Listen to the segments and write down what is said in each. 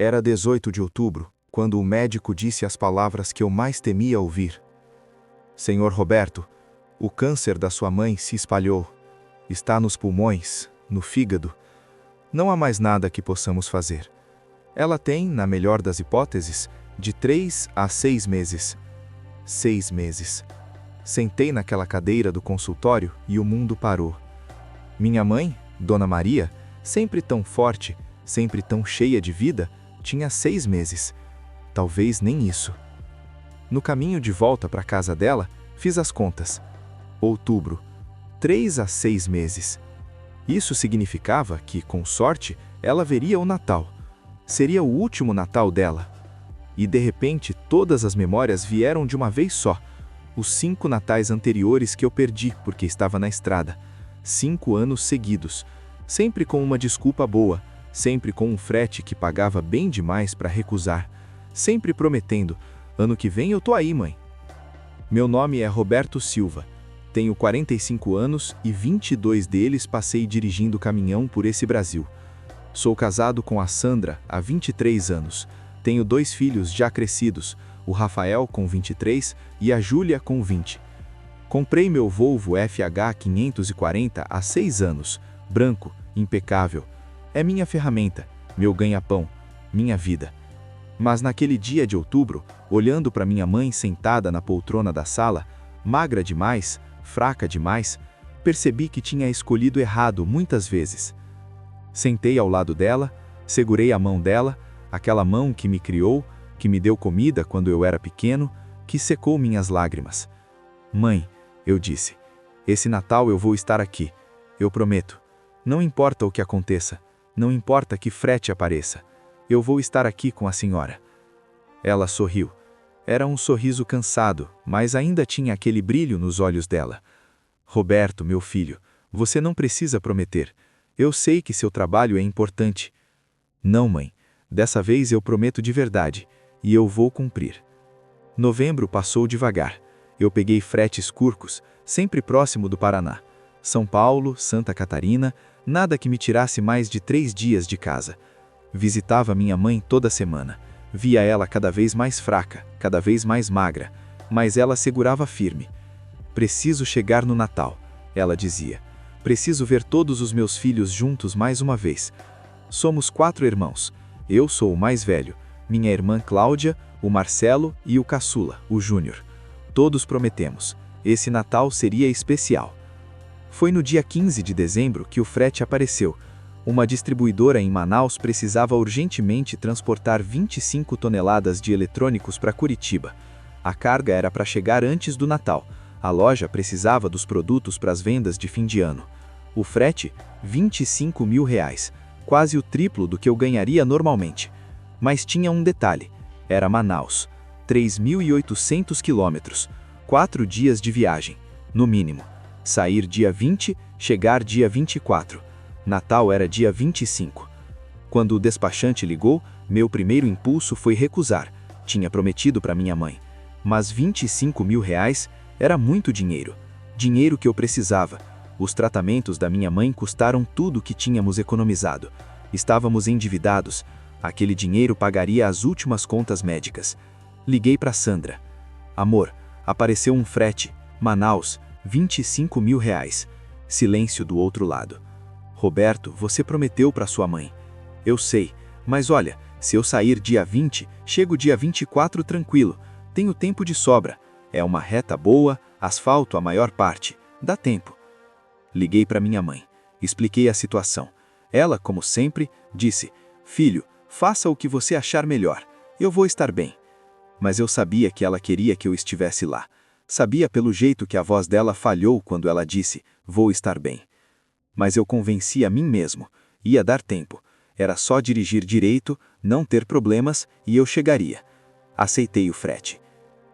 Era 18 de outubro, quando o médico disse as palavras que eu mais temia ouvir. Senhor Roberto, o câncer da sua mãe se espalhou. Está nos pulmões, no fígado. Não há mais nada que possamos fazer. Ela tem, na melhor das hipóteses, de 3 a 6 meses. 6 meses. Sentei naquela cadeira do consultório e o mundo parou. Minha mãe, Dona Maria, sempre tão forte, sempre tão cheia de vida, tinha 6 meses. Talvez nem isso. No caminho de volta para a casa dela, fiz as contas. Outubro, 3 a 6 meses. Isso significava que, com sorte, ela veria o Natal. Seria o último Natal dela. E, de repente, todas as memórias vieram de uma vez só. Os 5 natais anteriores que eu perdi porque estava na estrada. 5 anos seguidos. Sempre com uma desculpa boa. Sempre com um frete que pagava bem demais para recusar. Sempre prometendo: ano que vem eu tô aí, mãe. Meu nome é Roberto Silva. Tenho 45 anos e 22 deles passei dirigindo caminhão por esse Brasil. Sou casado com a Sandra há 23 anos. Tenho 2 filhos já crescidos, o Rafael com 23 e a Júlia com 20. Comprei meu Volvo FH 540 há 6 anos, branco, impecável. É minha ferramenta, meu ganha-pão, minha vida. Mas naquele dia de outubro, olhando para minha mãe sentada na poltrona da sala, magra demais, fraca demais, percebi que tinha escolhido errado muitas vezes. Sentei ao lado dela, segurei a mão dela, aquela mão que me criou, que me deu comida quando eu era pequeno, que secou minhas lágrimas. Mãe, eu disse, esse Natal eu vou estar aqui, eu prometo. Não importa o que aconteça, não importa que frete apareça, eu vou estar aqui com a senhora. Ela sorriu. Era um sorriso cansado, mas ainda tinha aquele brilho nos olhos dela. Roberto, meu filho, você não precisa prometer. Eu sei que seu trabalho é importante. Não, mãe, dessa vez eu prometo de verdade, e eu vou cumprir. Novembro passou devagar. Eu peguei fretes curtos, sempre próximo do Paraná. São Paulo, Santa Catarina, nada que me tirasse mais de 3 dias de casa. Visitava minha mãe toda semana. Via ela cada vez mais fraca, cada vez mais magra, mas ela segurava firme. Preciso chegar no Natal, ela dizia. Preciso ver todos os meus filhos juntos mais uma vez. Somos 4 irmãos. Eu sou o mais velho, minha irmã Cláudia, o Marcelo e o caçula, o Júnior. Todos prometemos. Esse Natal seria especial. Foi no dia 15 de dezembro que o frete apareceu. Uma distribuidora em Manaus precisava urgentemente transportar 25 toneladas de eletrônicos para Curitiba. A carga era para chegar antes do Natal. A loja precisava dos produtos para as vendas de fim de ano. O frete, R$25 mil, quase o triplo do que eu ganharia normalmente. Mas tinha um detalhe. Era Manaus. 3.800 quilômetros. 4 dias de viagem, no mínimo. Sair dia 20, chegar dia 24. Natal era dia 25. Quando o despachante ligou, meu primeiro impulso foi recusar. Tinha prometido para minha mãe. Mas R$25 mil era muito dinheiro. Dinheiro que eu precisava. Os tratamentos da minha mãe custaram tudo o que tínhamos economizado. Estávamos endividados. Aquele dinheiro pagaria as últimas contas médicas. Liguei para Sandra. Amor, apareceu um frete. Manaus, R$25 mil. Silêncio do outro lado. Roberto, você prometeu para sua mãe. Eu sei, mas olha, se eu sair dia 20, chego dia 24 tranquilo. Tenho tempo de sobra. É uma reta boa, asfalto a maior parte. Dá tempo. Liguei para minha mãe. Expliquei a situação. Ela, como sempre, disse: filho, faça o que você achar melhor. Eu vou estar bem. Mas eu sabia que ela queria que eu estivesse lá. Sabia pelo jeito que a voz dela falhou quando ela disse: vou estar bem. Mas eu convenci a mim mesmo. Ia dar tempo. Era só dirigir direito, não ter problemas e eu chegaria. Aceitei o frete.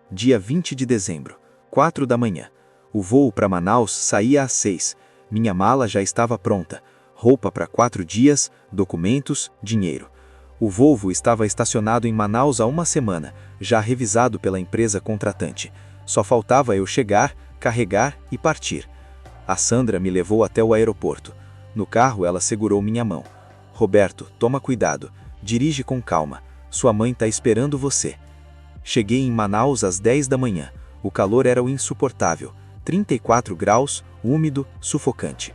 Dia 20 de dezembro, 4 da manhã. O voo para Manaus saía às 6. Minha mala já estava pronta. Roupa para 4 dias, documentos, dinheiro. O Volvo estava estacionado em Manaus há uma semana, já revisado pela empresa contratante. Só faltava eu chegar, carregar e partir. A Sandra me levou até o aeroporto. No carro ela segurou minha mão. Roberto, toma cuidado. dirige com calma, sua mãe tá esperando você. Cheguei em Manaus às 10 da manhã, o calor era o insuportável, 34 graus, úmido, sufocante.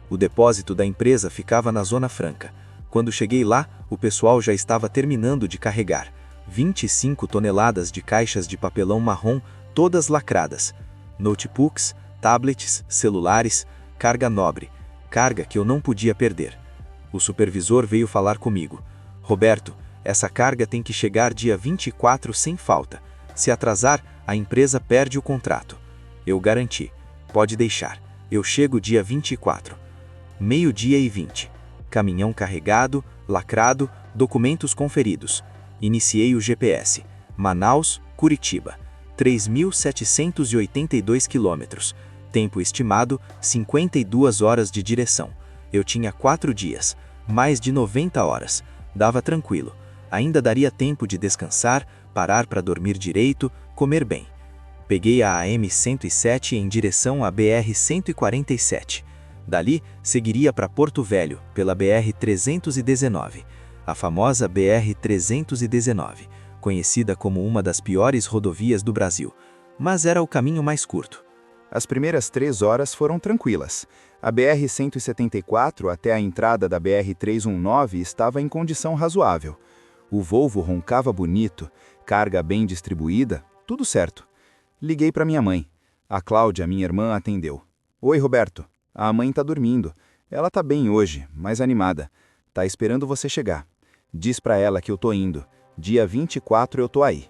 O depósito da empresa ficava na Zona Franca. Quando cheguei lá, o pessoal já estava terminando de carregar. 25 toneladas de caixas de papelão marrom, todas lacradas. Notebooks, tablets, celulares, carga nobre, carga que eu não podia perder. O supervisor veio falar comigo. Roberto, essa carga tem que chegar dia 24 sem falta. Se atrasar, a empresa perde o contrato. Eu garanti. Pode deixar. Eu chego dia 24. 12h20. Caminhão carregado, lacrado, documentos conferidos. Iniciei o GPS. Manaus, Curitiba. 3.782 quilômetros. Tempo estimado, 52 horas de direção. Eu tinha 4 dias. Mais de 90 horas. Dava tranquilo. Ainda daria tempo de descansar, parar para dormir direito, comer bem. Peguei a AM-107 em direção à BR-147. Dali, seguiria para Porto Velho, pela BR-319, a famosa BR-319, conhecida como uma das piores rodovias do Brasil, mas era o caminho mais curto. As primeiras 3 horas foram tranquilas. A BR-174 até a entrada da BR-319 estava em condição razoável. O Volvo roncava bonito, carga bem distribuída, tudo certo. Liguei para minha mãe. A Cláudia, minha irmã, atendeu. Oi, Roberto. A mãe tá dormindo. Ela tá bem hoje, mais animada. Tá esperando você chegar. Diz pra ela que eu tô indo. Dia 24 eu tô aí.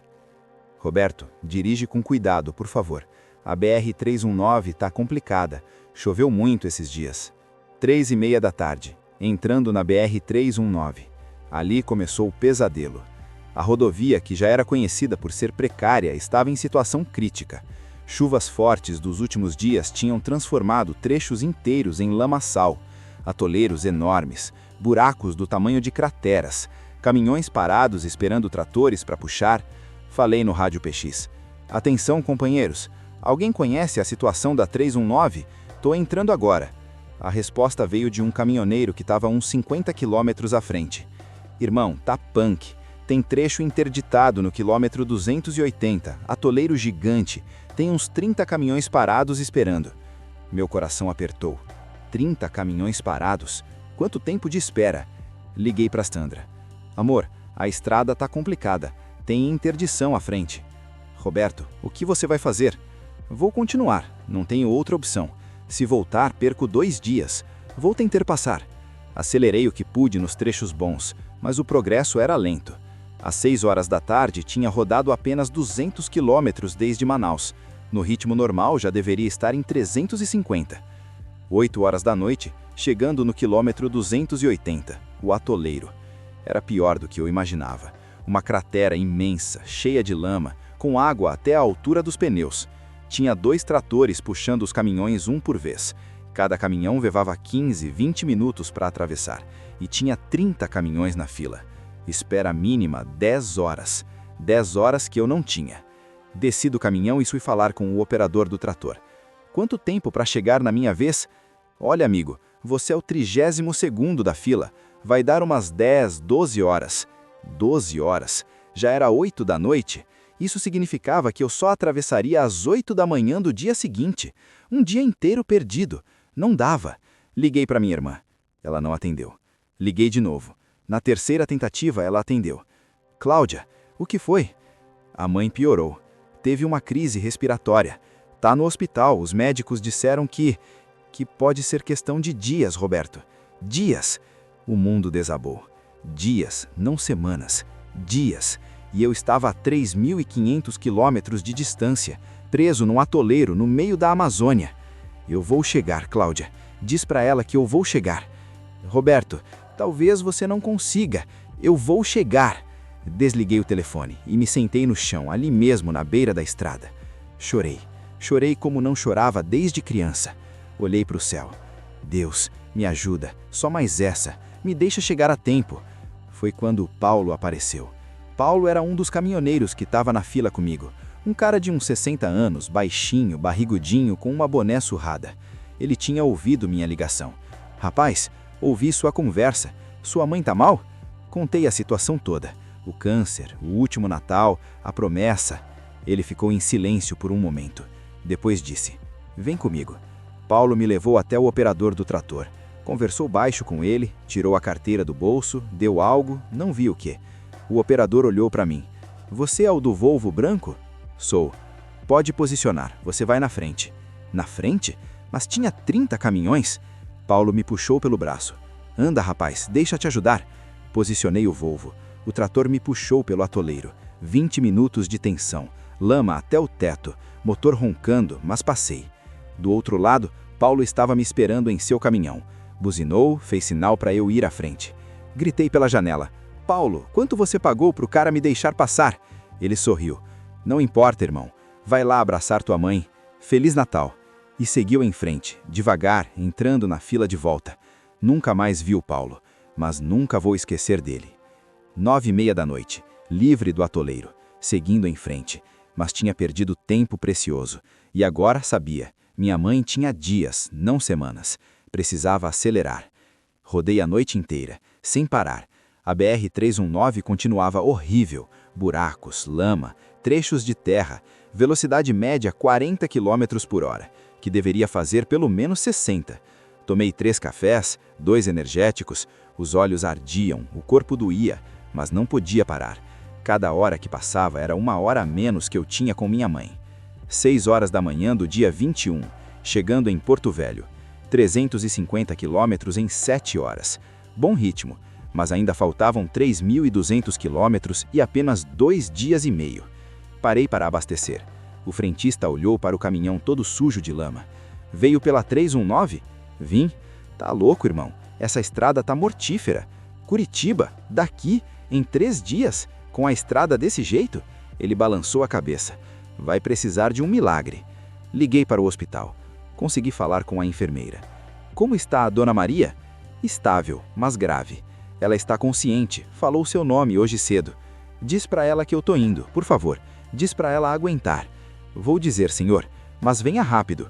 Roberto, dirige com cuidado, por favor. A BR-319 tá complicada. Choveu muito esses dias. 3h30 da tarde, entrando na BR-319. Ali começou o pesadelo. A rodovia, que já era conhecida por ser precária, estava em situação crítica. Chuvas fortes dos últimos dias tinham transformado trechos inteiros em lamaçal, atoleiros enormes, buracos do tamanho de crateras, caminhões parados esperando tratores para puxar. Falei no rádio PX. Atenção, companheiros, alguém conhece a situação da 319? Tô entrando agora. A resposta veio de um caminhoneiro que estava uns 50 quilômetros à frente. Irmão, tá punk. Tem trecho interditado no quilômetro 280, atoleiro gigante. Tem uns 30 caminhões parados esperando. Meu coração apertou. 30 caminhões parados? Quanto tempo de espera? Liguei para Sandra. Amor, a estrada tá complicada. Tem interdição à frente. Roberto, o que você vai fazer? Vou continuar, não tenho outra opção. Se voltar, perco 2 dias. Vou tentar passar. Acelerei o que pude nos trechos bons, mas o progresso era lento. Às 6 horas da tarde, tinha rodado apenas 200 quilômetros desde Manaus. No ritmo normal, já deveria estar em 350. 8 horas da noite, chegando no quilômetro 280, o atoleiro. Era pior do que eu imaginava. Uma cratera imensa, cheia de lama, com água até a altura dos pneus. Tinha 2 tratores puxando os caminhões um por vez. Cada caminhão levava 15, 20 minutos para atravessar. E tinha 30 caminhões na fila. Espera mínima 10 horas. 10 horas que eu não tinha. Desci do caminhão e fui falar com o operador do trator. Quanto tempo para chegar na minha vez? Olha, amigo, você é o 32º da fila. Vai dar umas 10, 12 horas. 12 horas? Já era 8 da noite? Isso significava que eu só atravessaria às 8 da manhã do dia seguinte. Um dia inteiro perdido. Não dava. Liguei para minha irmã. Ela não atendeu. Liguei de novo. Na terceira tentativa, ela atendeu. Cláudia, o que foi? A mãe piorou. Teve uma crise respiratória. Tá no hospital. Os médicos disseram que pode ser questão de dias, Roberto. Dias. O mundo desabou. Dias, não semanas. Dias. E eu estava a 3.500 quilômetros de distância, preso num atoleiro no meio da Amazônia. Eu vou chegar, Cláudia. Diz para ela que eu vou chegar. Roberto, talvez você não consiga. Eu vou chegar. Desliguei o telefone e me sentei no chão, ali mesmo na beira da estrada. Chorei. Chorei como não chorava desde criança. Olhei para o céu. Deus, me ajuda. Só mais essa. Me deixa chegar a tempo. Foi quando Paulo apareceu. Paulo era um dos caminhoneiros que estava na fila comigo. Um cara de uns 60 anos, baixinho, barrigudinho, com uma boné surrada. Ele tinha ouvido minha ligação. Rapaz, ouvi sua conversa. Sua mãe tá mal? Contei a situação toda. O câncer, o último Natal, a promessa. Ele ficou em silêncio por um momento. Depois disse: "Vem comigo." Paulo me levou até o operador do trator. Conversou baixo com ele, tirou a carteira do bolso, deu algo, não vi o quê. O operador olhou para mim. "Você é o do Volvo branco?" "Sou." "Pode posicionar, você vai na frente." "Na frente? Mas tinha 30 caminhões." Paulo me puxou pelo braço. "Anda, rapaz, deixa te ajudar." Posicionei o Volvo. O trator me puxou pelo atoleiro. 20 minutos de tensão, lama até o teto, motor roncando, mas passei. Do outro lado, Paulo estava me esperando em seu caminhão. Buzinou, fez sinal para eu ir à frente. Gritei pela janela: "Paulo, quanto você pagou para o cara me deixar passar?" Ele sorriu. "Não importa, irmão. Vai lá abraçar tua mãe. Feliz Natal." E seguiu em frente, devagar, entrando na fila de volta. Nunca mais vi o Paulo, mas nunca vou esquecer dele. 9h30 da noite, livre do atoleiro, seguindo em frente, mas tinha perdido tempo precioso. E agora sabia, minha mãe tinha dias, não semanas. Precisava acelerar. Rodei a noite inteira, sem parar. A BR-319 continuava horrível. Buracos, lama, trechos de terra, velocidade média 40 km por hora, que deveria fazer pelo menos 60. Tomei 3 cafés, 2 energéticos, os olhos ardiam, o corpo doía, mas não podia parar. Cada hora que passava era 1 hora a menos que eu tinha com minha mãe. 6 horas da manhã do dia 21, chegando em Porto Velho. 350 quilômetros em 7 horas. Bom ritmo, mas ainda faltavam 3.200 quilômetros e apenas 2 dias e meio. Parei para abastecer. O frentista olhou para o caminhão todo sujo de lama. "Veio pela 319? "Vim." "Tá louco, irmão. Essa estrada tá mortífera. Curitiba, daqui, em 3 dias, com a estrada desse jeito?" Ele balançou a cabeça. "Vai precisar de um milagre." Liguei para o hospital. Consegui falar com a enfermeira. "Como está a Dona Maria?" "Estável, mas grave. Ela está consciente, falou seu nome hoje cedo." "Diz para ela que eu tô indo, por favor. Diz para ela aguentar." "Vou dizer, senhor, mas venha rápido."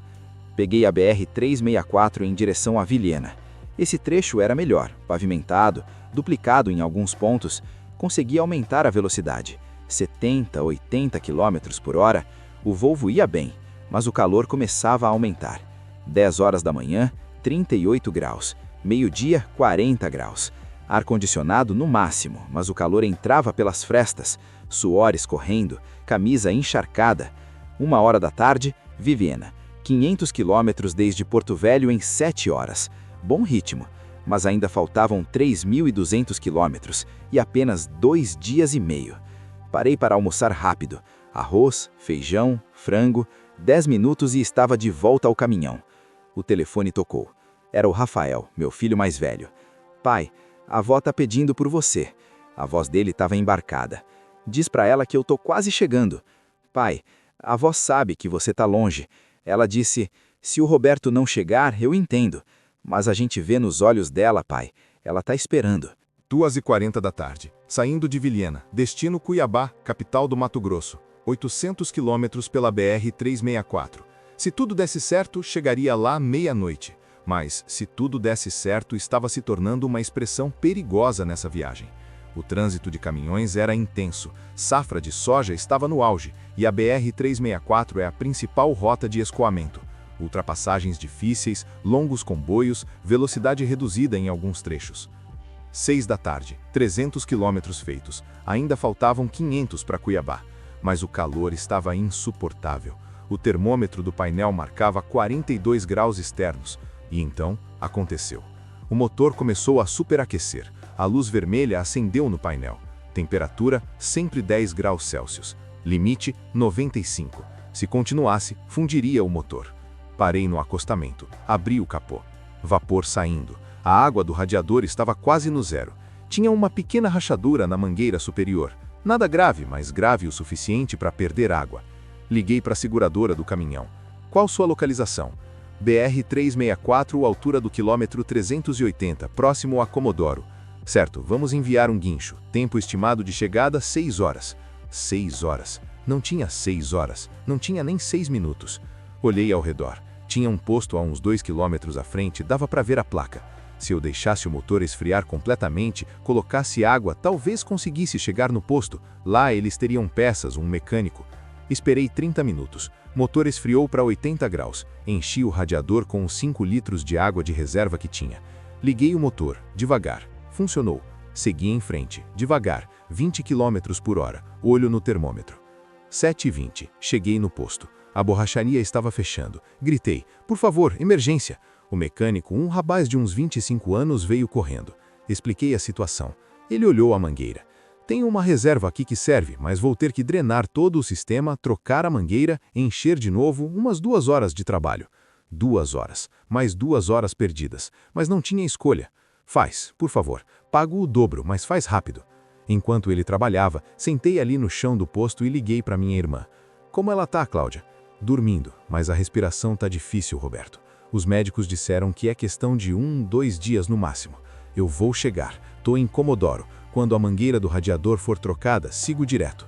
Peguei a BR-364 em direção a Vilhena. Esse trecho era melhor, pavimentado, duplicado em alguns pontos. Consegui aumentar a velocidade. 70, 80 km por hora. O Volvo ia bem, mas o calor começava a aumentar. 10 horas da manhã, 38 graus. Meio-dia, 40 graus. Ar-condicionado no máximo, mas o calor entrava pelas frestas. Suor escorrendo, camisa encharcada. 1 hora da tarde, Vilhena. 500 quilômetros desde Porto Velho em 7 horas. Bom ritmo, mas ainda faltavam 3.200 quilômetros e apenas 2 dias e meio. Parei para almoçar rápido. Arroz, feijão, frango. 10 minutos e estava de volta ao caminhão. O telefone tocou. Era o Rafael, meu filho mais velho. "Pai, a avó tá pedindo por você." A voz dele estava embarcada. "Diz para ela que eu tô quase chegando." "Pai, a avó sabe que você tá longe. Ela disse, se o Roberto não chegar, eu entendo. Mas a gente vê nos olhos dela, pai. Ela tá esperando." 2h40 da tarde, saindo de Vilhena, destino Cuiabá, capital do Mato Grosso. 800 quilômetros pela BR-364. Se tudo desse certo, chegaria lá meia-noite. Mas, se tudo desse certo, estava se tornando uma expressão perigosa nessa viagem. O trânsito de caminhões era intenso, safra de soja estava no auge, e a BR-364 é a principal rota de escoamento. Ultrapassagens difíceis, longos comboios, velocidade reduzida em alguns trechos. 6 da tarde, 300 quilômetros feitos. Ainda faltavam 500 para Cuiabá. Mas o calor estava insuportável. O termômetro do painel marcava 42 graus externos. E então, aconteceu. O motor começou a superaquecer. A luz vermelha acendeu no painel. Temperatura, sempre 10 graus Celsius. Limite, 95. Se continuasse, fundiria o motor. Parei no acostamento. Abri o capô. Vapor saindo. A água do radiador estava quase no zero. Tinha uma pequena rachadura na mangueira superior. Nada grave, mas grave o suficiente para perder água. Liguei para a seguradora do caminhão. Qual sua localização? BR-364, altura do quilômetro 380, próximo a Comodoro. Certo, vamos enviar um guincho. Tempo estimado de chegada, 6 horas. 6 horas. Não tinha 6 horas. Não tinha nem 6 minutos. Olhei ao redor. Tinha um posto a uns 2 quilômetros à frente, dava para ver a placa. Se eu deixasse o motor esfriar completamente, colocasse água, talvez conseguisse chegar no posto. Lá eles teriam peças, um mecânico. Esperei 30 minutos. Motor esfriou para 80 graus. Enchi o radiador com os 5 litros de água de reserva que tinha. Liguei o motor, devagar. Funcionou. Segui em frente, devagar, 20 km por hora, olho no termômetro. 7h20, cheguei no posto. A borracharia estava fechando. Gritei, por favor, emergência. O mecânico, um rapaz de uns 25 anos, veio correndo. Expliquei a situação. Ele olhou a mangueira. Tem uma reserva aqui que serve, mas vou ter que drenar todo o sistema, trocar a mangueira, encher de novo, umas 2 horas de trabalho. 2 horas, mais 2 horas perdidas, mas não tinha escolha. Faz, por favor, pago o dobro, mas faz rápido. Enquanto ele trabalhava, sentei ali no chão do posto e liguei para minha irmã. Como ela tá, Cláudia? Dormindo, mas a respiração tá difícil, Roberto. Os médicos disseram que é questão de 1-2 dias no máximo. Eu vou chegar, tô em Comodoro. Quando a mangueira do radiador for trocada, sigo direto.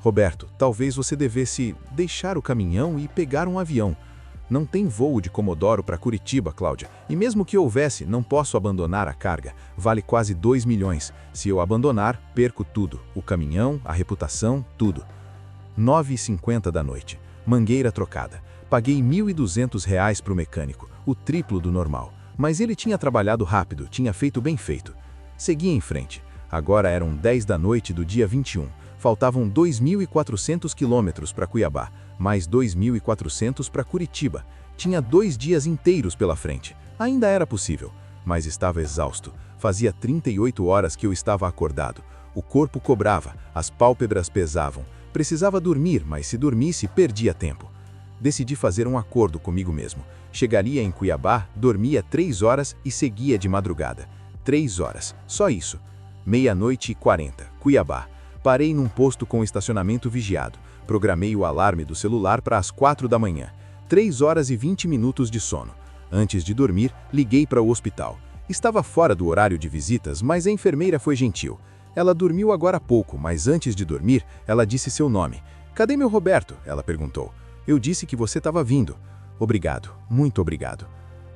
Roberto, talvez você devesse deixar o caminhão e pegar um avião. Não tem voo de Comodoro para Curitiba, Cláudia. E mesmo que houvesse, não posso abandonar a carga. Vale quase 2 milhões. Se eu abandonar, perco tudo. O caminhão, a reputação, tudo. 9h50 da noite. Mangueira trocada. Paguei R$ 1.200 para o mecânico, o triplo do normal. Mas ele tinha trabalhado rápido, tinha feito bem feito. Segui em frente. Agora eram 10 da noite do dia 21. Faltavam 2.400 quilômetros para Cuiabá, mais 2.400 para Curitiba. Tinha 2 dias inteiros pela frente. Ainda era possível, mas estava exausto. Fazia 38 horas que eu estava acordado. O corpo cobrava, as pálpebras pesavam. Precisava dormir, mas se dormisse, perdia tempo. Decidi fazer um acordo comigo mesmo. Chegaria em Cuiabá, dormia 3 horas e seguia de madrugada. 3 horas, só isso. 00h40, Cuiabá. Parei num posto com estacionamento vigiado. Programei o alarme do celular para as 4 da manhã. 3 horas e 20 minutos de sono. Antes de dormir, liguei para o hospital. Estava fora do horário de visitas, mas a enfermeira foi gentil. Ela dormiu agora há pouco, mas antes de dormir, ela disse seu nome. Cadê meu Roberto? Ela perguntou. Eu disse que você estava vindo. Obrigado, muito obrigado.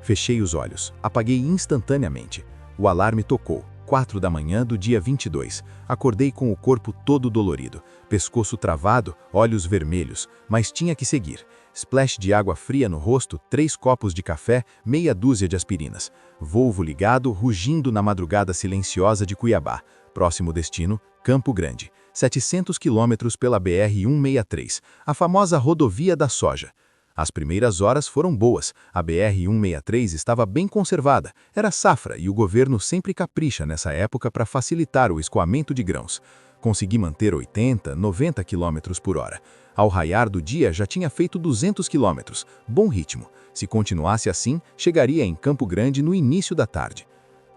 Fechei os olhos, apaguei instantaneamente. O alarme tocou. 4 da manhã do dia 22. Acordei com o corpo todo dolorido, pescoço travado, olhos vermelhos, mas tinha que seguir. Splash de água fria no rosto, 3 copos de café, meia dúzia de aspirinas. Volvo ligado, rugindo na madrugada silenciosa de Cuiabá. Próximo destino, Campo Grande. 700 quilômetros pela BR-163, a famosa rodovia da soja. As primeiras horas foram boas, a BR-163 estava bem conservada, era safra e o governo sempre capricha nessa época para facilitar o escoamento de grãos. Consegui manter 80, 90 km por hora. Ao raiar do dia já tinha feito 200 km, bom ritmo. Se continuasse assim, chegaria em Campo Grande no início da tarde.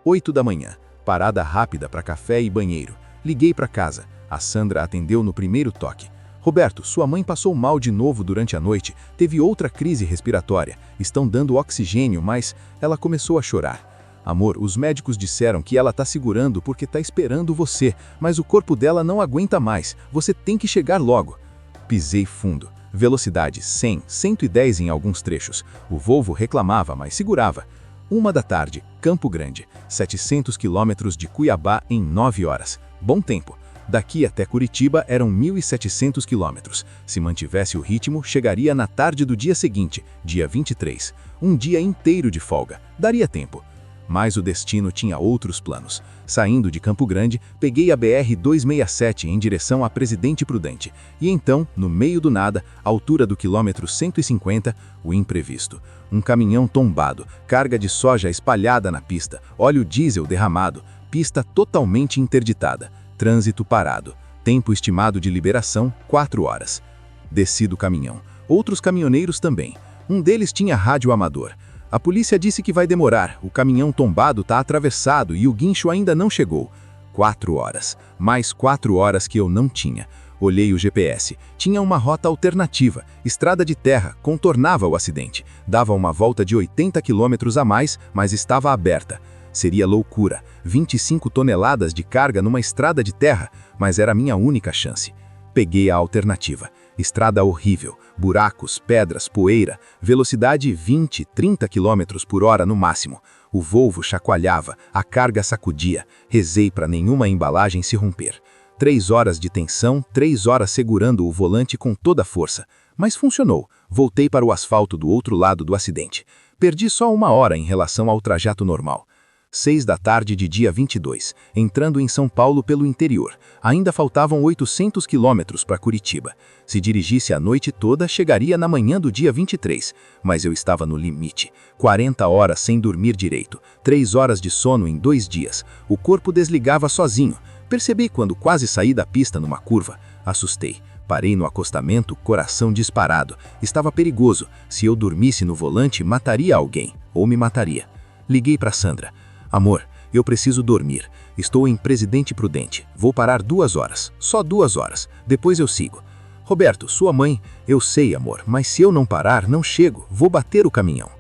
8 da manhã, parada rápida para café e banheiro. Liguei para casa, a Sandra atendeu no primeiro toque. Roberto, sua mãe passou mal de novo durante a noite, teve outra crise respiratória, estão dando oxigênio, mas ela começou a chorar. Amor, os médicos disseram que ela tá segurando porque tá esperando você, mas o corpo dela não aguenta mais, você tem que chegar logo. Pisei fundo. Velocidade 100, 110 em alguns trechos. O Volvo reclamava, mas segurava. 1 da tarde, Campo Grande, 700 quilômetros de Cuiabá em 9 horas. Bom tempo. Daqui até Curitiba eram 1.700 quilômetros. Se mantivesse o ritmo, chegaria na tarde do dia seguinte, dia 23. Um dia inteiro de folga. Daria tempo. Mas o destino tinha outros planos. Saindo de Campo Grande, peguei a BR-267 em direção a Presidente Prudente. E então, no meio do nada, à altura do quilômetro 150, o imprevisto. Um caminhão tombado, carga de soja espalhada na pista, óleo diesel derramado, pista totalmente interditada. Trânsito parado. Tempo estimado de liberação, 4 horas. Desci do caminhão. Outros caminhoneiros também. Um deles tinha rádio amador. A polícia disse que vai demorar, o caminhão tombado tá atravessado e o guincho ainda não chegou. 4 horas. Mais 4 horas que eu não tinha. Olhei o GPS. Tinha uma rota alternativa, estrada de terra, contornava o acidente. Dava uma volta de 80 quilômetros a mais, mas estava aberta. Seria loucura, 25 toneladas de carga numa estrada de terra, mas era a minha única chance. Peguei a alternativa. Estrada horrível, buracos, pedras, poeira, velocidade 20, 30 km por hora no máximo. O Volvo chacoalhava, a carga sacudia. Rezei para nenhuma embalagem se romper. 3 horas de tensão, 3 horas segurando o volante com toda a força. Mas funcionou. Voltei para o asfalto do outro lado do acidente. Perdi só 1 hora em relação ao trajeto normal. 6 da tarde de dia 22, entrando em São Paulo pelo interior. Ainda faltavam 800 quilômetros para Curitiba. Se dirigisse a noite toda, chegaria na manhã do dia 23. Mas eu estava no limite. 40 horas sem dormir direito. 3 horas de sono em 2 dias. O corpo desligava sozinho. Percebi quando quase saí da pista numa curva. Assustei. Parei no acostamento, coração disparado. Estava perigoso. Se eu dormisse no volante, mataria alguém. Ou me mataria. Liguei para Sandra. Amor, eu preciso dormir. Estou em Presidente Prudente. Vou parar 2 horas. Só 2 horas. Depois eu sigo. Roberto, sua mãe... Eu sei, amor, mas se eu não parar, não chego. Vou bater o caminhão.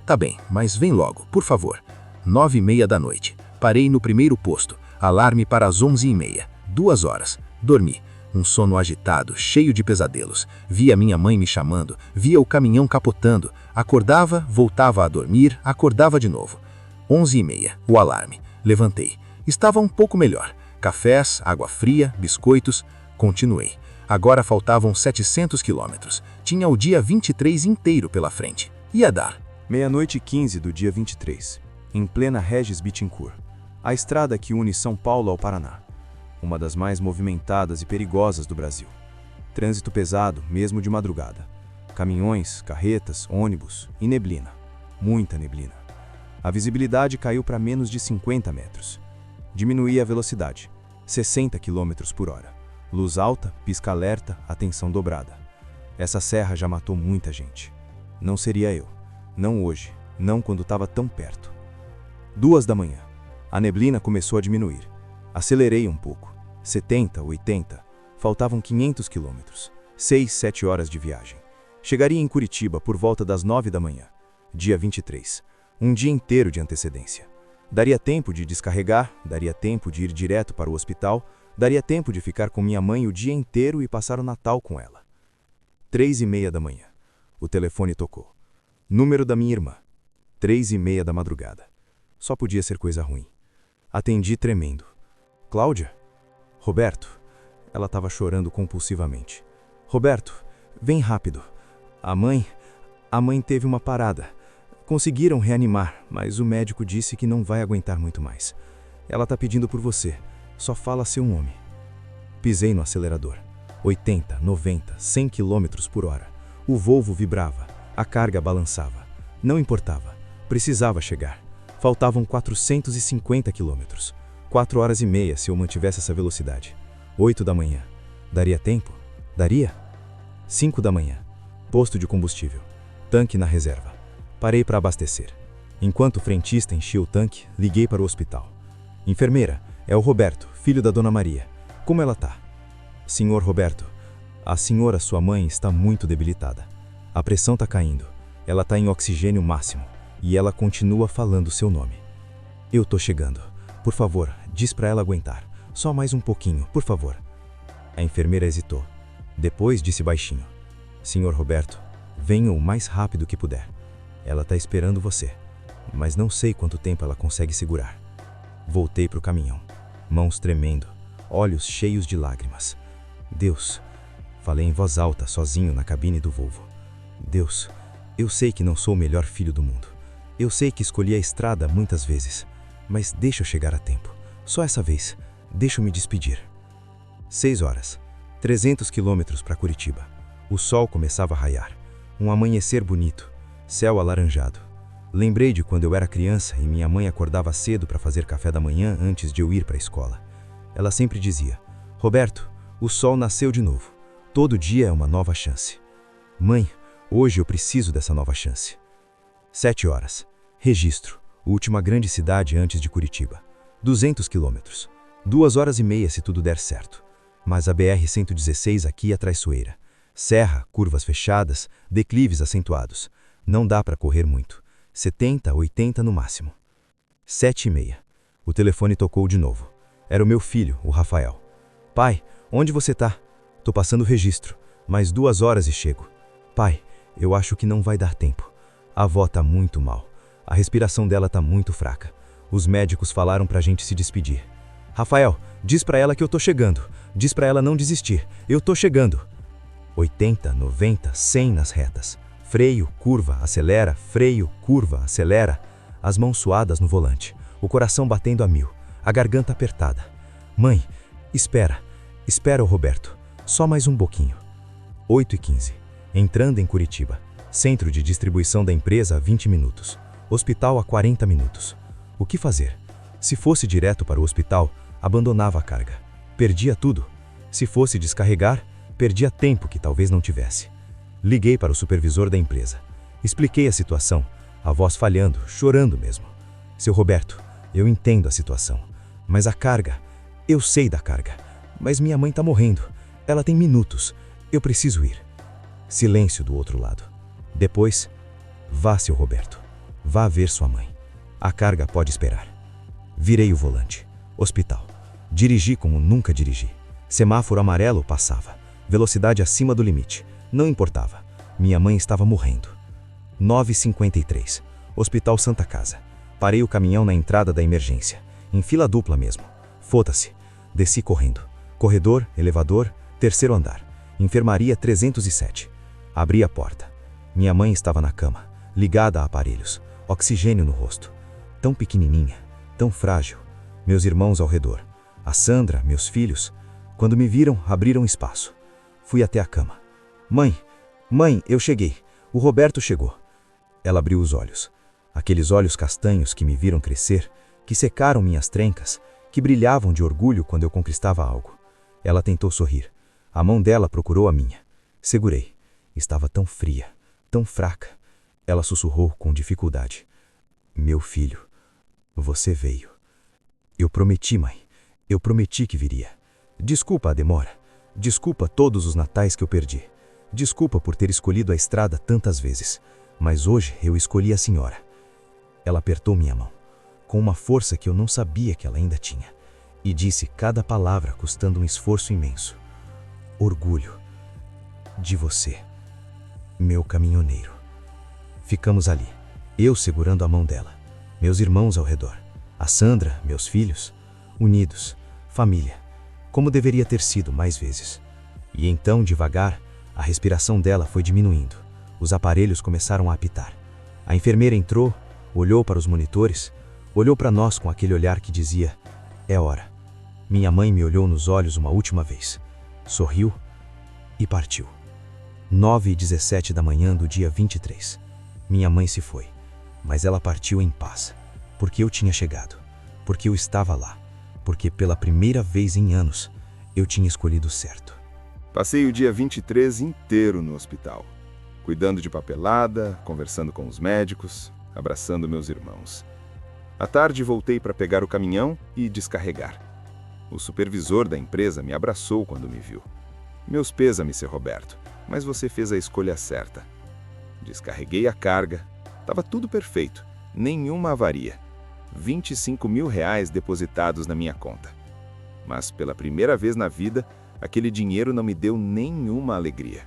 Tá bem, mas vem logo, por favor. 9h30 da noite. Parei no primeiro posto. Alarme para as 11h30. 2 horas. Dormi. Um sono agitado, cheio de pesadelos. Via minha mãe me chamando. Via o caminhão capotando. Acordava, voltava a dormir, acordava de novo. 11h30, o alarme. Levantei. Estava um pouco melhor. Cafés, água fria, biscoitos. Continuei. Agora faltavam 700 quilômetros. Tinha o dia 23 inteiro pela frente. Ia dar. 00h15 do dia 23, em plena Regis Bittencourt. A estrada que une São Paulo ao Paraná. Uma das mais movimentadas e perigosas do Brasil. Trânsito pesado, mesmo de madrugada. Caminhões, carretas, ônibus e neblina. Muita neblina. A visibilidade caiu para menos de 50 metros. Diminuí a velocidade, 60 km por hora. Luz alta, pisca-alerta, atenção dobrada. Essa serra já matou muita gente. Não seria eu. Não hoje. Não quando estava tão perto. 2 da manhã. A neblina começou a diminuir. Acelerei um pouco. 70, 80. Faltavam 500 km. 6, 7 horas de viagem. Chegaria em Curitiba por volta das 9 da manhã. Dia 23. Um dia inteiro de antecedência. Daria tempo de descarregar, daria tempo de ir direto para o hospital, daria tempo de ficar com minha mãe o dia inteiro e passar o Natal com ela. 3h30 da manhã. O telefone tocou. Número da minha irmã. 3h30 da madrugada. Só podia ser coisa ruim. Atendi tremendo. Cláudia? Roberto? Ela estava chorando compulsivamente. Roberto, vem rápido. A mãe teve uma parada. Conseguiram reanimar, mas o médico disse que não vai aguentar muito mais. Ela está pedindo por você. Só fala seu nome. Pisei no acelerador. 80, 90, 100 km por hora. O Volvo vibrava. A carga balançava. Não importava. Precisava chegar. Faltavam 450 km. 4 horas e meia se eu mantivesse essa velocidade. 8 da manhã. Daria tempo? Daria? 5 da manhã. Posto de combustível. Tanque na reserva. Parei para abastecer. Enquanto o frentista enchia o tanque, liguei para o hospital. Enfermeira, é o Roberto, filho da Dona Maria. Como ela tá? Senhor Roberto, a senhora, sua mãe, está muito debilitada. A pressão tá caindo. Ela tá em oxigênio máximo. E ela continua falando seu nome. Eu tô chegando. Por favor, diz para ela aguentar. Só mais um pouquinho, por favor. A enfermeira hesitou. Depois disse baixinho. Senhor Roberto, venha o mais rápido que puder. Ela está esperando você, mas não sei quanto tempo ela consegue segurar. Voltei para o caminhão, mãos tremendo, olhos cheios de lágrimas. Deus, falei em voz alta, sozinho na cabine do Volvo. Deus, eu sei que não sou o melhor filho do mundo. Eu sei que escolhi a estrada muitas vezes, mas deixa eu chegar a tempo. Só essa vez, deixa eu me despedir. 6 horas, 300 quilômetros para Curitiba. O sol começava a raiar. Um amanhecer bonito. Céu alaranjado. Lembrei de quando eu era criança e minha mãe acordava cedo para fazer café da manhã antes de eu ir para a escola. Ela sempre dizia, Roberto, o sol nasceu de novo. Todo dia é uma nova chance. Mãe, hoje eu preciso dessa nova chance. 7 horas. Registro. Última grande cidade antes de Curitiba. 200 quilômetros. 2 horas e meia se tudo der certo. Mas a BR-116 aqui é traiçoeira. Serra, curvas fechadas, declives acentuados. Não dá para correr muito. 70, 80 no máximo. 7h30. O telefone tocou de novo. Era o meu filho, o Rafael. Pai, onde você tá? Tô passando o registro. Mais 2 horas e chego. Pai, eu acho que não vai dar tempo. A avó tá muito mal. A respiração dela tá muito fraca. Os médicos falaram pra gente se despedir. Rafael, diz pra ela que eu tô chegando. Diz pra ela não desistir. Eu tô chegando. 80, 90, 100 nas retas. Freio, curva, acelera, freio, curva, acelera. As mãos suadas no volante. O coração batendo a 1000. A garganta apertada. Mãe, espera. Espera, Roberto. Só mais um pouquinho. 8h15. Entrando em Curitiba. Centro de distribuição da empresa a 20 minutos. Hospital a 40 minutos. O que fazer? Se fosse direto para o hospital, abandonava a carga. Perdia tudo. Se fosse descarregar, perdia tempo que talvez não tivesse. Liguei para o supervisor da empresa. Expliquei a situação, a voz falhando, chorando mesmo. Seu Roberto, eu entendo a situação, mas a carga, eu sei da carga, mas minha mãe está morrendo. Ela tem minutos. Eu preciso ir. Silêncio do outro lado. Depois, vá, seu Roberto. Vá ver sua mãe. A carga pode esperar. Virei o volante. Hospital. Dirigi como nunca dirigi. Semáforo amarelo passava. Velocidade acima do limite. Não importava. Minha mãe estava morrendo. 9h53. Hospital Santa Casa. Parei o caminhão na entrada da emergência. Em fila dupla mesmo. Foda-se. Desci correndo. Corredor, elevador, terceiro andar. Enfermaria 307. Abri a porta. Minha mãe estava na cama, ligada a aparelhos. Oxigênio no rosto. Tão pequenininha, tão frágil. Meus irmãos ao redor. A Sandra, meus filhos. Quando me viram, abriram espaço. Fui até a cama. Mãe, eu cheguei. O Roberto chegou. Ela abriu os olhos. Aqueles olhos castanhos que me viram crescer, que secaram minhas trencas, que brilhavam de orgulho quando eu conquistava algo. Ela tentou sorrir. A mão dela procurou a minha. Segurei. Estava tão fria, tão fraca. Ela sussurrou com dificuldade. Meu filho, você veio. Eu prometi, mãe. Eu prometi que viria. Desculpa a demora. Desculpa todos os natais que eu perdi. Desculpa por ter escolhido a estrada tantas vezes. Mas hoje eu escolhi a senhora. Ela apertou minha mão, com uma força que eu não sabia que ela ainda tinha, e disse cada palavra custando um esforço imenso. Orgulho de você, meu caminhoneiro. Ficamos ali, eu segurando a mão dela, meus irmãos ao redor, a Sandra, meus filhos, unidos, família, como deveria ter sido mais vezes. E então, devagar, a respiração dela foi diminuindo. Os aparelhos começaram a apitar. A enfermeira entrou, olhou para os monitores, olhou para nós com aquele olhar que dizia: é hora. Minha mãe me olhou nos olhos uma última vez, sorriu e partiu. 9h17 da manhã do dia 23. Minha mãe se foi, mas ela partiu em paz, porque eu tinha chegado, porque eu estava lá, porque pela primeira vez em anos eu tinha escolhido certo. Passei o dia 23 inteiro no hospital, cuidando de papelada, conversando com os médicos, abraçando meus irmãos. À tarde voltei para pegar o caminhão e descarregar. O supervisor da empresa me abraçou quando me viu. Meus pêsames, seu Roberto, mas você fez a escolha certa. Descarreguei a carga, estava tudo perfeito, nenhuma avaria. 25 mil reais depositados na minha conta. Mas pela primeira vez na vida, aquele dinheiro não me deu nenhuma alegria.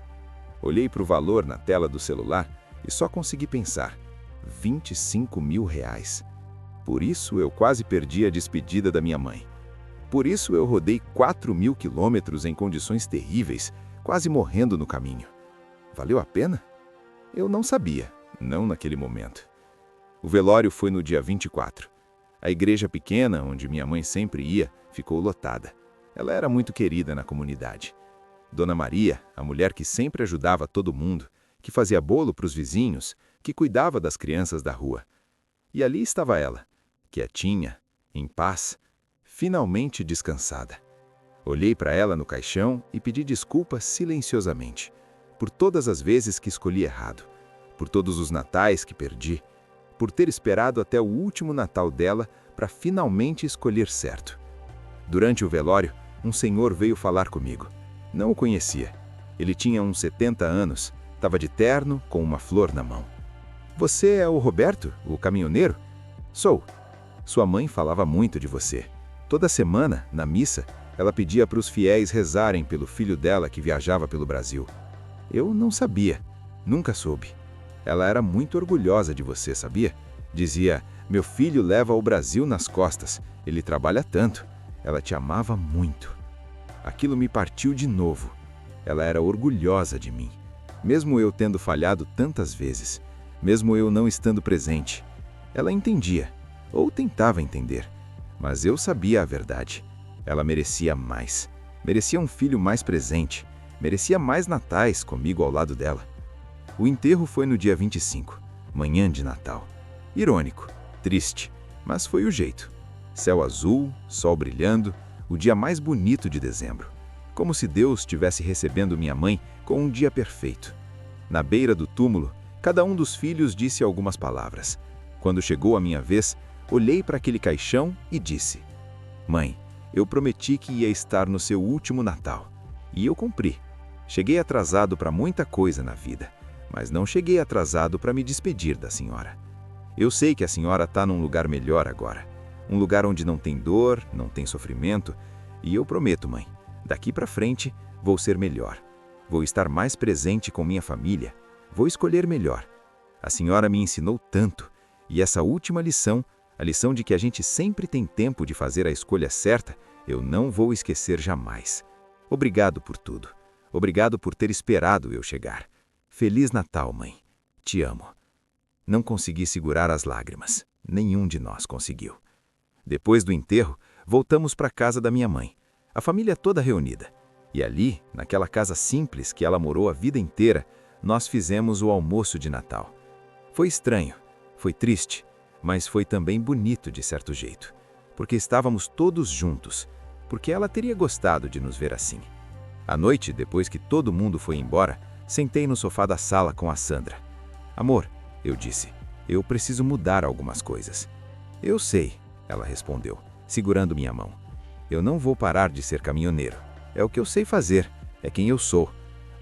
Olhei para o valor na tela do celular e só consegui pensar: 25 mil reais. Por isso eu quase perdi a despedida da minha mãe. Por isso eu rodei 4.000 quilômetros em condições terríveis, quase morrendo no caminho. Valeu a pena? Eu não sabia, não naquele momento. O velório foi no dia 24. A igreja pequena, onde minha mãe sempre ia, ficou lotada. Ela era muito querida na comunidade. Dona Maria, a mulher que sempre ajudava todo mundo, que fazia bolo para os vizinhos, que cuidava das crianças da rua. E ali estava ela, quietinha, em paz, finalmente descansada. Olhei para ela no caixão e pedi desculpas silenciosamente, por todas as vezes que escolhi errado, por todos os natais que perdi, por ter esperado até o último Natal dela para finalmente escolher certo. Durante o velório, um senhor veio falar comigo. Não o conhecia. Ele tinha uns 70 anos, estava de terno, com uma flor na mão. Você é o Roberto, o caminhoneiro? Sou. Sua mãe falava muito de você. Toda semana, na missa, ela pedia para os fiéis rezarem pelo filho dela que viajava pelo Brasil. Eu não sabia, nunca soube. Ela era muito orgulhosa de você, sabia? Dizia: meu filho leva o Brasil nas costas, ele trabalha tanto. Ela te amava muito. Aquilo me partiu de novo. Ela era orgulhosa de mim, mesmo eu tendo falhado tantas vezes, mesmo eu não estando presente. Ela entendia, ou tentava entender, mas eu sabia a verdade. Ela merecia mais, merecia um filho mais presente, merecia mais natais comigo ao lado dela. O enterro foi no dia 25, manhã de Natal. Irônico, triste, mas foi o jeito. Céu azul, sol brilhando, o dia mais bonito de dezembro. Como se Deus estivesse recebendo minha mãe com um dia perfeito. Na beira do túmulo, cada um dos filhos disse algumas palavras. Quando chegou a minha vez, olhei para aquele caixão e disse: mãe, eu prometi que ia estar no seu último Natal. E eu cumpri. Cheguei atrasado para muita coisa na vida, mas não cheguei atrasado para me despedir da senhora. Eu sei que a senhora está num lugar melhor agora. Um lugar onde não tem dor, não tem sofrimento. E eu prometo, mãe, daqui para frente vou ser melhor. Vou estar mais presente com minha família. Vou escolher melhor. A senhora me ensinou tanto. E essa última lição, a lição de que a gente sempre tem tempo de fazer a escolha certa, eu não vou esquecer jamais. Obrigado por tudo. Obrigado por ter esperado eu chegar. Feliz Natal, mãe. Te amo. Não consegui segurar as lágrimas. Nenhum de nós conseguiu. Depois do enterro, voltamos para a casa da minha mãe. A família toda reunida. E ali, naquela casa simples que ela morou a vida inteira, nós fizemos o almoço de Natal. Foi estranho, foi triste, mas foi também bonito de certo jeito. Porque estávamos todos juntos. Porque ela teria gostado de nos ver assim. À noite, depois que todo mundo foi embora, sentei no sofá da sala com a Sandra. Amor, eu disse, eu preciso mudar algumas coisas. Eu sei, ela respondeu, segurando minha mão. Eu não vou parar de ser caminhoneiro. É o que eu sei fazer, é quem eu sou.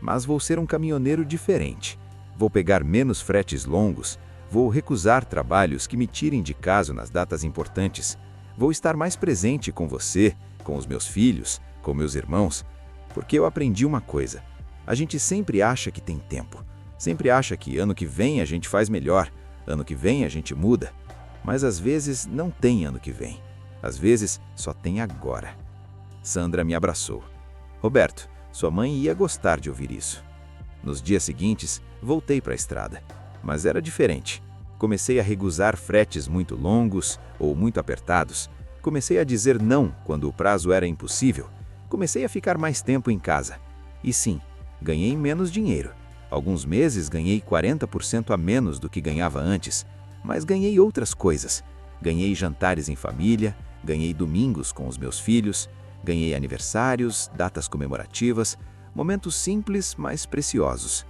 Mas vou ser um caminhoneiro diferente. Vou pegar menos fretes longos, vou recusar trabalhos que me tirem de casa nas datas importantes. Vou estar mais presente com você, com os meus filhos, com meus irmãos, porque eu aprendi uma coisa. A gente sempre acha que tem tempo. Sempre acha que ano que vem a gente faz melhor, ano que vem a gente muda. Mas às vezes não tem ano que vem. Às vezes só tem agora. Sandra me abraçou. Roberto, sua mãe ia gostar de ouvir isso. Nos dias seguintes, voltei para a estrada. Mas era diferente. Comecei a recusar fretes muito longos ou muito apertados. Comecei a dizer não quando o prazo era impossível. Comecei a ficar mais tempo em casa. E sim, ganhei menos dinheiro. Alguns meses ganhei 40% a menos do que ganhava antes. Mas ganhei outras coisas. Ganhei jantares em família, ganhei domingos com os meus filhos, ganhei aniversários, datas comemorativas, momentos simples, mas preciosos.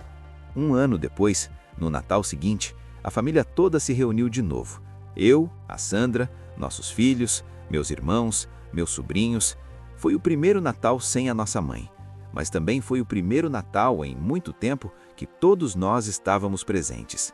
Um ano depois, no Natal seguinte, a família toda se reuniu de novo. Eu, a Sandra, nossos filhos, meus irmãos, meus sobrinhos. Foi o primeiro Natal sem a nossa mãe. Mas também foi o primeiro Natal em muito tempo que todos nós estávamos presentes.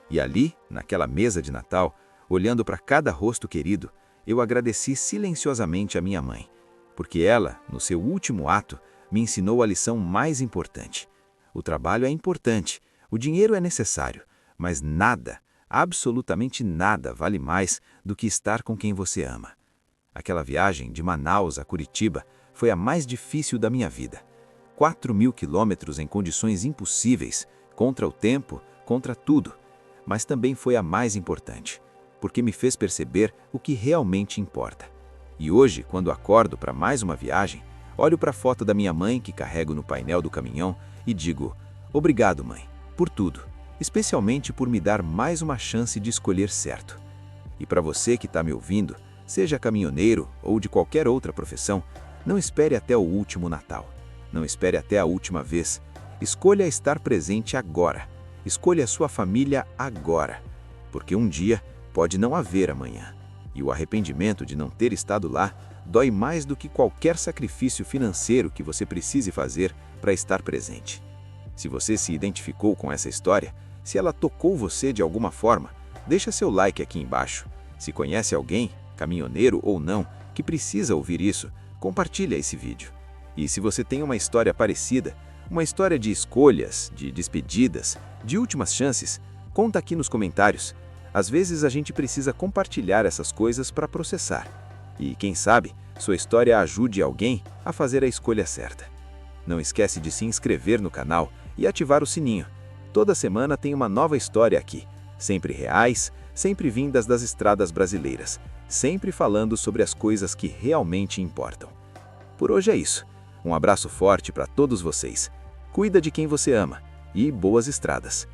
E ali, naquela mesa de Natal, olhando para cada rosto querido, eu agradeci silenciosamente a minha mãe, porque ela, no seu último ato, me ensinou a lição mais importante. O trabalho é importante, o dinheiro é necessário, mas nada, absolutamente nada vale mais do que estar com quem você ama. Aquela viagem de Manaus a Curitiba foi a mais difícil da minha vida. 4.000 quilômetros em condições impossíveis, contra o tempo, contra tudo. Mas também foi a mais importante, porque me fez perceber o que realmente importa. E hoje, quando acordo para mais uma viagem, olho para a foto da minha mãe que carrego no painel do caminhão e digo: obrigado, mãe, por tudo, especialmente por me dar mais uma chance de escolher certo. E para você que está me ouvindo, seja caminhoneiro ou de qualquer outra profissão, não espere até o último Natal. Não espere até a última vez. Escolha estar presente agora. Escolha a sua família agora. Porque um dia pode não haver amanhã. E o arrependimento de não ter estado lá dói mais do que qualquer sacrifício financeiro que você precise fazer para estar presente. Se você se identificou com essa história, se ela tocou você de alguma forma, deixa seu like aqui embaixo. Se conhece alguém, caminhoneiro ou não, que precisa ouvir isso, compartilha esse vídeo. E se você tem uma história parecida, uma história de escolhas, de despedidas, de últimas chances, conta aqui nos comentários. Às vezes a gente precisa compartilhar essas coisas para processar. E quem sabe, sua história ajude alguém a fazer a escolha certa. Não esquece de se inscrever no canal e ativar o sininho. Toda semana tem uma nova história aqui, sempre reais, sempre vindas das estradas brasileiras, sempre falando sobre as coisas que realmente importam. Por hoje é isso. Um abraço forte para todos vocês. Cuida de quem você ama e boas estradas.